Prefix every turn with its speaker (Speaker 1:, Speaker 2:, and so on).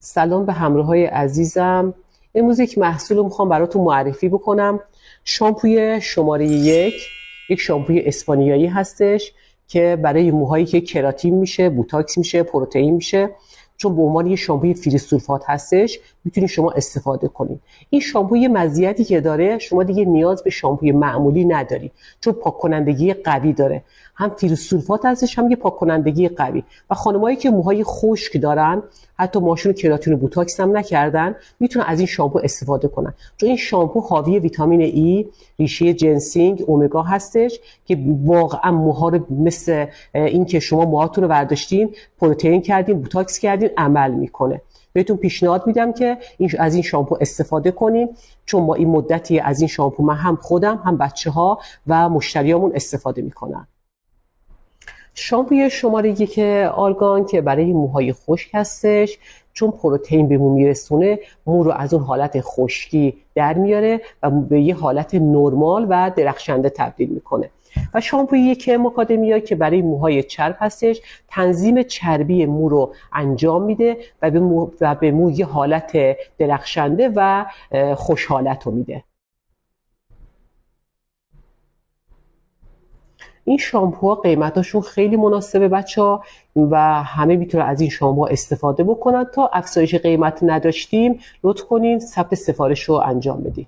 Speaker 1: سلام به همراهای عزیزم. امروز یک محصول رو میخوام براتون معرفی بکنم. شامپوی شماره یک شامپوی اسپانیایی هستش که برای موهایی که کراتین میشه، بوتاکس میشه، پروتئین میشه. چون به عنوان یه شامپوی فری سولفات هستش میتونید شما استفاده کنید. این شامپو یه مزیتی که داره، شما دیگه نیاز به شامپوی معمولی نداری چون پاک کنندگی قوی داره. هم فری سولفات هستش، هم یه پاک کنندگی قوی. و خانمایی که موهای خشک دارن، حتی موهاشون کراتین و بوتاکس هم نکردن، میتونن از این شامپو استفاده کنن. چون این شامپو حاوی ویتامین ای، ریشه جنسینگ، اومگا هستش که واقعا موها رو مثل این که شما موهاتون رو برداشتین، پروتئین کردین، بوتاکس کردین، عمل میکنه. بهتون پیشنهاد میدم که از این شامپو استفاده کنین، چون ما این مدتی از این شامپو من هم خودم هم بچه‌ها و مشتریامون استفاده میکنن. شامپوی شماره 1 آرگان که برای موهای خشک هستش، چون پروتئین به مو میرسونه، مو رو از اون حالت خشکی در میاره و به یه حالت نرمال و درخشنده تبدیل میکنه. و شامپوی 1 ماکادمیا که برای موهای چرب هستش، تنظیم چربی مو رو انجام میده و به مو یه حالت درخشنده و خوش حالت رو میده. این شامپوها قیمتاشون خیلی مناسبه بچه‌ها و همه میتونن از این شامپو استفاده بکنن. تا افزایش قیمت نداشتیم لطف کنین ثبت سفارش رو انجام بدید.